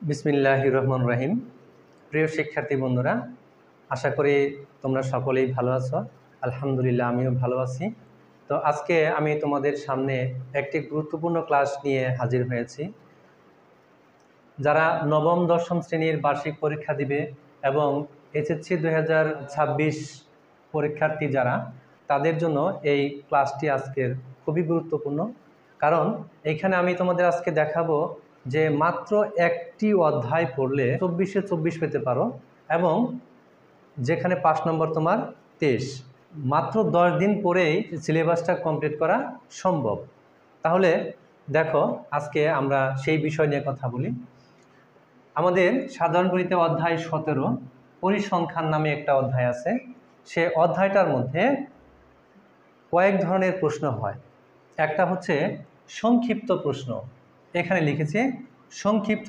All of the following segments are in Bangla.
বিসমিল্লাহির রহমানির রহিম। প্রিয় শিক্ষার্থী বন্ধুরা, আশা করি তোমরা সকলেই ভালো আছো। আলহামদুলিল্লাহ, আমিও ভালো আছি। তো আজকে আমি তোমাদের সামনে একটি গুরুত্বপূর্ণ ক্লাস নিয়ে হাজির হয়েছি। যারা নবম দশম শ্রেণীর বার্ষিক পরীক্ষা দিবে এবং এইচএসসি 2026 পরীক্ষার্থী যারা, তাদের জন্য এই ক্লাসটি আজকের খুবই গুরুত্বপূর্ণ। কারণ এখানে আমি তোমাদের আজকে দেখাবো যে মাত্র একটি অধ্যায় পড়লে 24-এ 24 পেতে পারো, এবং যেখানে 5 নম্বর তোমার 23, মাত্র 10 দিন পরেই সিলেবাসটা কমপ্লিট করা সম্ভব। তাহলে দেখো, আজকে আমরা সেই বিষয় নিয়ে কথা বলি। আমাদের সাধারণ গণিতে অধ্যায় 17 পরিসংখ্যান নামে একটা অধ্যায় আছে। সে অধ্যায়টার মধ্যে কয়েক ধরনের প্রশ্ন হয়। একটা হচ্ছে সংক্ষিপ্ত প্রশ্ন, এখানে লিখেছি সংক্ষিপ্ত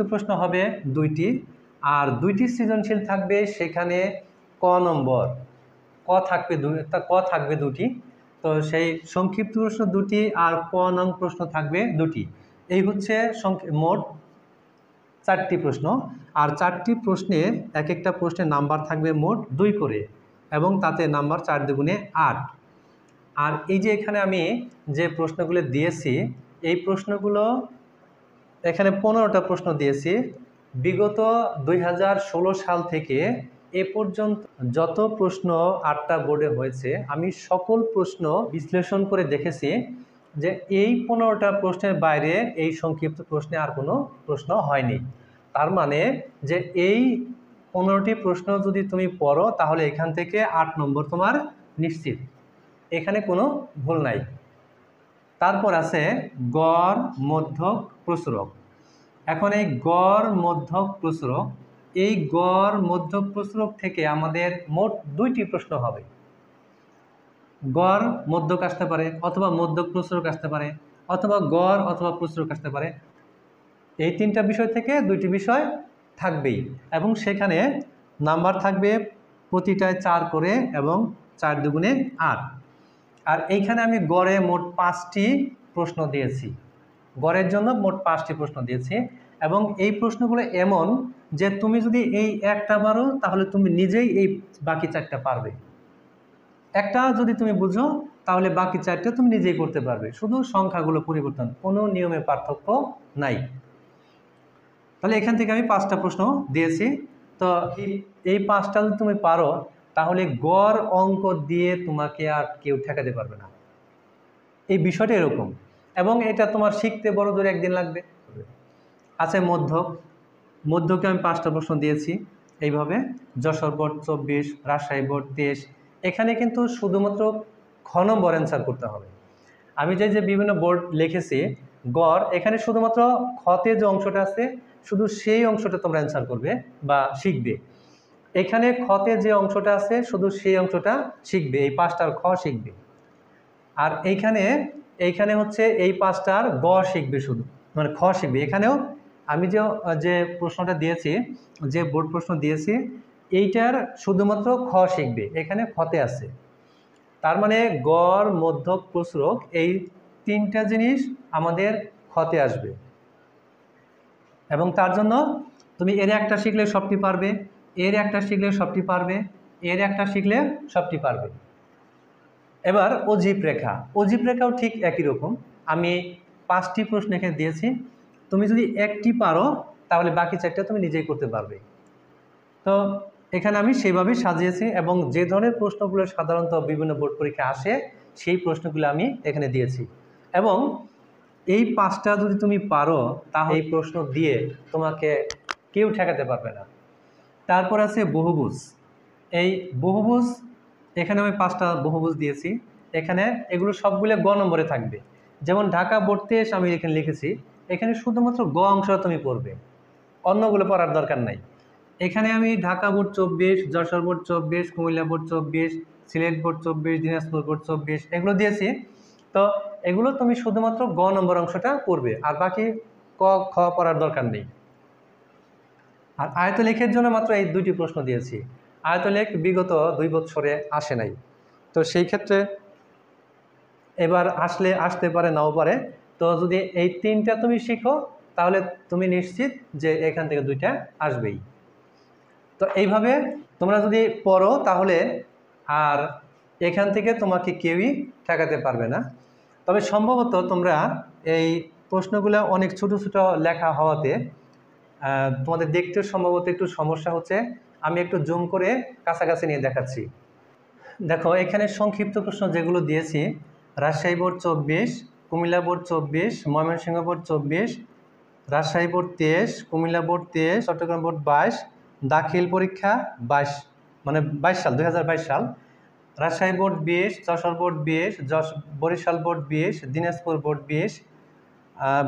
প্রশ্ন হবে 2টি, আর 2টি সৃজনশীল থাকবে। সেখানে ক নম্বর, ক থাকবে 2টি। তো সেই সংক্ষিপ্ত প্রশ্ন 2টি আর ক নং প্রশ্ন থাকবে 2টি। এই হচ্ছে মোট 4টি প্রশ্ন। আর 4টি প্রশ্নে এক একটা প্রশ্নের নাম্বার থাকবে মোট 2 করে, এবং তাতে নাম্বার 4 দুগুণে 8। আর এই যে এখানে আমি যে প্রশ্নগুলো দিয়েছি, এই প্রশ্নগুলো এখানে 15টা প্রশ্ন দিয়েছি। বিগত 2016 সাল থেকে এ পর্যন্ত যত প্রশ্ন 8টা বোর্ডে হয়েছে, আমি সকল প্রশ্ন বিশ্লেষণ করে দেখেছি যে এই 15টা প্রশ্নের বাইরে এই সংক্ষিপ্ত প্রশ্নে আর কোনো প্রশ্ন হয়নি। তার মানে যে এই 15টি প্রশ্ন যদি তুমি পড়ো, তাহলে এখান থেকে 8 নম্বর তোমার নিশ্চিত, এখানে কোনো ভুল নাই। তারপর আছে গড়, মধ্যক, প্রসরক। এখন এই গড়, মধ্যক, প্রসরক, এই গড়, মধ্যক, প্রসরক থেকে আমাদের মোট 2টি প্রশ্ন হবে। গড় মধ্যক আসতে পারে, অথবা মধ্যক প্রসরক আসতে পারে, অথবা গড় অথবা প্রসরক আসতে পারে। এই 3টা বিষয় থেকে 2টি বিষয় থাকবেই, এবং সেখানে নাম্বার থাকবে প্রতিটায় 4 করে, এবং 4 দুগুণে 8। আর এইখানে আমি গড়ে মোট 5টি প্রশ্ন দিয়েছি। গড়ের জন্য মোট 5টি প্রশ্ন দিয়েছি, এবং এই প্রশ্নগুলো এমন যে তুমি যদি এই একটা পারো, তাহলে তুমি নিজেই এই বাকি 4টা পারবে। একটা যদি তুমি বুঝো, তাহলে বাকি 4টা তুমি নিজেই করতে পারবে। শুধু সংখ্যাগুলো পরিবর্তন, কোনো নিয়মে পার্থক্য নাই। তাহলে এখান থেকে আমি 5টা প্রশ্ন দিয়েছি। তো এই 5টা যদি তুমি পারো, তাহলে গড় অঙ্ক দিয়ে তোমাকে আর কেউ ঠেকাতে পারবে না। এই বিষয়টা এরকম, এবং এটা তোমার শিখতে বড় জোর একদিন লাগবে। আছে মধ্যকে আমি 5টা প্রশ্ন দিয়েছি এইভাবে। Jessore board 24, Rajshahi board 23। এখানে কিন্তু শুধুমাত্র খ নম্বর অ্যান্সার করতে হবে। আমি যে বিভিন্ন বোর্ড লিখেছি গড়, এখানে শুধুমাত্র খতে যে অংশটা আছে, শুধু সেই অংশটা তোমরা অ্যান্সার করবে বা শিখবে। এখানে খতে যে অংশটা আছে, শুধু সেই অংশটা শিখবে, এই 5টার খ শিখবে। আর এইখানে হচ্ছে এই 5টার গ শিখবে, শুধু মানে খ শিখবে। এখানেও আমি যে প্রশ্নটা দিয়েছি, যে বোর্ড প্রশ্ন দিয়েছি, এইটার শুধুমাত্র খ শিখবে, এখানে খতে আছে। তার মানে গড়, মধ্যক, প্রসরক, এই 3টা জিনিস আমাদের খতে আসবে, এবং তার জন্য তুমি এর একটা শিখলে সবটি পারবে, এর একটা শিখলে সবটি পারবে, এর একটা শিখলে সবটি পারবে। এবার অজীব রেখাও ঠিক একই রকম। আমি 5টি প্রশ্ন এখানে দিয়েছি, তুমি যদি একটি পারো, তাহলে বাকি 4টা তুমি নিজেই করতে পারবে। তো এখানে আমি সেইভাবেই সাজিয়েছি, এবং যে ধরনের প্রশ্নগুলো সাধারণত বিভিন্ন বোর্ড পরীক্ষা আসে, সেই প্রশ্নগুলো আমি এখানে দিয়েছি। এবং এই 5টা যদি তুমি পারো, তাহলে এই প্রশ্ন দিয়ে তোমাকে কেউ ঠেকাতে পারবে না। তারপর আছে বহুভুজ। এই বহুভুজ, এখানে আমি 5টা বহুভুজ দিয়েছি। এখানে এগুলো সবগুলো গ নম্বরে থাকবে। যেমন ঢাকা বোর্ড 23 আমি এখানে লিখেছি, এখানে শুধুমাত্র গ অংশটা তুমি পড়বে, অন্যগুলো পড়ার দরকার নাই। এখানে আমি Dhaka board 24, Jessore board 24, Comilla board 24, Sylhet board 24, Dinajpur board 24 এগুলো দিয়েছি। তো এগুলো তুমি শুধুমাত্র গ নম্বর অংশটা পড়বে, আর বাকি ক খ পড়ার দরকার নেই। আর আয়তলেখের জন্য মাত্র এই 2টি প্রশ্ন দিয়েছি। আয়তলেখ বিগত 2 বছরে আসে নাই, তো সেই ক্ষেত্রে এবার আসতে পারে নাও পারে। তো যদি এই 3টা তুমি শিখো, তাহলে তুমি নিশ্চিত যে এখান থেকে 2টা আসবেই। তো এইভাবে তোমরা যদি পড়ো তাহলে আর এখান থেকে তোমাকে কেউই ঠেকাতে পারবে না। তবে সম্ভবত তোমরা এই প্রশ্নগুলো অনেক ছোট ছোট লেখা হওয়াতে তোমাদের দেখতে সম্ভবত একটু সমস্যা হচ্ছে। আমি একটু জুম করে কাছাকাছি নিয়ে দেখাচ্ছি। দেখো এখানে সংক্ষিপ্ত প্রশ্ন যেগুলো দিয়েছি, Rajshahi board 24, Comilla board 24, Mymensingh board 24, Rajshahi board 23, Comilla board 23, Chittagong board 22, দাখিল পরীক্ষা 22 মানে 22 সাল 2022 সাল, Rajshahi board 20, Jessore board 20, Barisal board 20, Dinajpur board 20,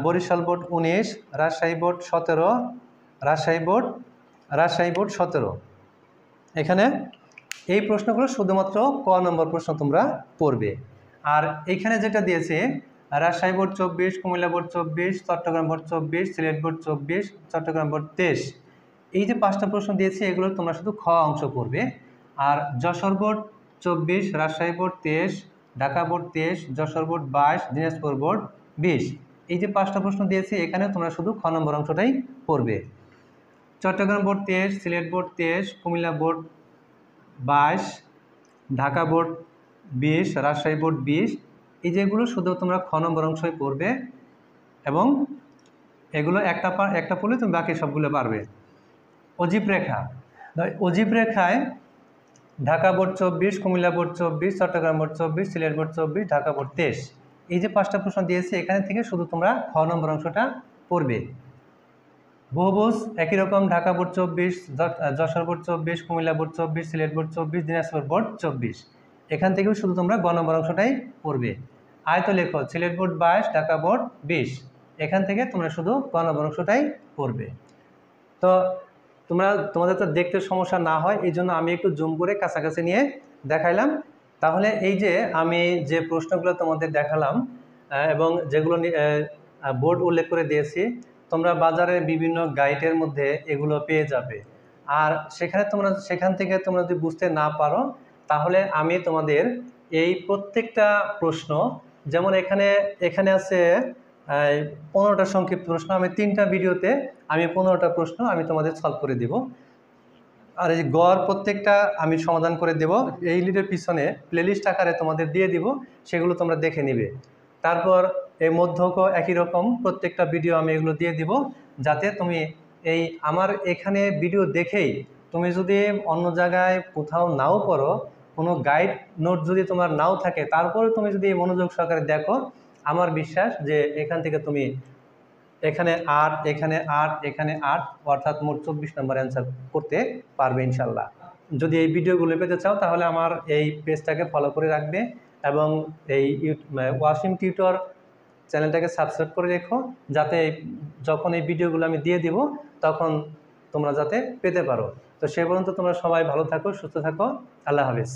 Barisal board 19, Rajshahi board 17, Rajshahi board 17। এখানে এই প্রশ্নগুলো শুধুমাত্র ক নম্বর প্রশ্ন তোমরা পড়বে। আর এখানে যেটা দিয়েছে Rajshahi board 24, Comilla board 24, Chittagong board 24, Sylhet board 24, Chittagong board 23, এই যে 5টা প্রশ্ন দিয়েছে এগুলো তোমরা শুধু খ অংশ পড়বে। আর Jessore board 24, Rajshahi board 23, Dhaka board 23, Jessore board 22, Dinajpur board 20, এই যে 5টা প্রশ্ন দিয়েছে এখানে তোমরা শুধু খ নম্বর অংশটাই পড়বে। Chittagong board 23, Sylhet board 23, Comilla board 22, Dhaka board 20, Rajshahi board 20, এই যেগুলো শুধু তোমরা খ নম্বর অংশই পড়বে এবং এগুলো একটা পড়লে তুমি বাকি সবগুলো পারবে। অজীব রেখা, অজীব রেখায় Dhaka board 24, Comilla board 24, Chittagong board 24, Sylhet board 24, Dhaka board 23, এই যে 5টা প্রশ্ন দিয়েছে এখানে থেকে শুধু তোমরা খ নম্বর অংশটা পড়বে। বহুভুজ একই রকম, Dhaka board 24, Jessore board 24, Comilla board 24, Sylhet board 24, Dinajpur board 24, এখান থেকেও শুধু তোমরা গ নম্বর অংশটাই পড়বে। আয়তলেখ সিলেট বোর্ড 22, ঢাকা বোর্ড 20, এখান থেকে তোমরা শুধু গ নম্বর অংশটাই পড়বে। তো তোমাদের তো দেখতে সমস্যা না হয় এই জন্য আমি একটু জুম করে কাছাকাছি নিয়ে দেখাইলাম। তাহলে এই যে আমি যে প্রশ্নগুলো তোমাদের দেখালাম এবং যেগুলো বোর্ড উল্লেখ করে দিয়েছি, তোমরা বাজারে বিভিন্ন গাইডের মধ্যে এগুলো পেয়ে যাবে। আর সেখান থেকে তোমরা যদি বুঝতে না পারো তাহলে আমি তোমাদের এই প্রত্যেকটা প্রশ্ন, যেমন এখানে আছে 15টা সংক্ষিপ্ত প্রশ্ন, আমি 3টা ভিডিওতে আমি 15টা প্রশ্ন আমি তোমাদের সলভ করে দেব। আর এই গড় প্রত্যেকটা আমি সমাধান করে দেব, এই লিডের পিছনে প্লেলিস্ট আকারে তোমাদের দিয়ে দিব, সেগুলো তোমরা দেখে নিবে। তারপর এই মধ্যক একই রকম প্রত্যেকটা ভিডিও আমি এগুলো দিয়ে দিব, যাতে তুমি এই আমার এখানে ভিডিও দেখেই তুমি যদি অন্য জায়গায় কোথাও নাও পড়ো, কোনো গাইড নোট যদি তোমার নাও থাকে, তারপরে তুমি যদি মনোযোগ সহকারে দেখো, আমার বিশ্বাস যে এখান থেকে তুমি এখানে 8, এখানে 8, এখানে 8 অর্থাৎ মোট 24 নম্বর অ্যান্সার করতে পারবে ইনশাল্লাহ। যদি এই ভিডিওগুলো পেতে চাও তাহলে আমার এই পেজটাকে ফলো করে রাখবে এবং এই ওয়াসিম টিউটর চ্যানেলটাকে সাবস্ক্রাইব করে রেখো, যাতে যখন এই ভিডিওগুলো আমি দিয়ে দিব তখন তোমরা যাতে পেতে পারো। তো সে পর্যন্ত তোমরা সবাই ভালো থাকো, সুস্থ থাকো, আল্লাহ হাফেজ।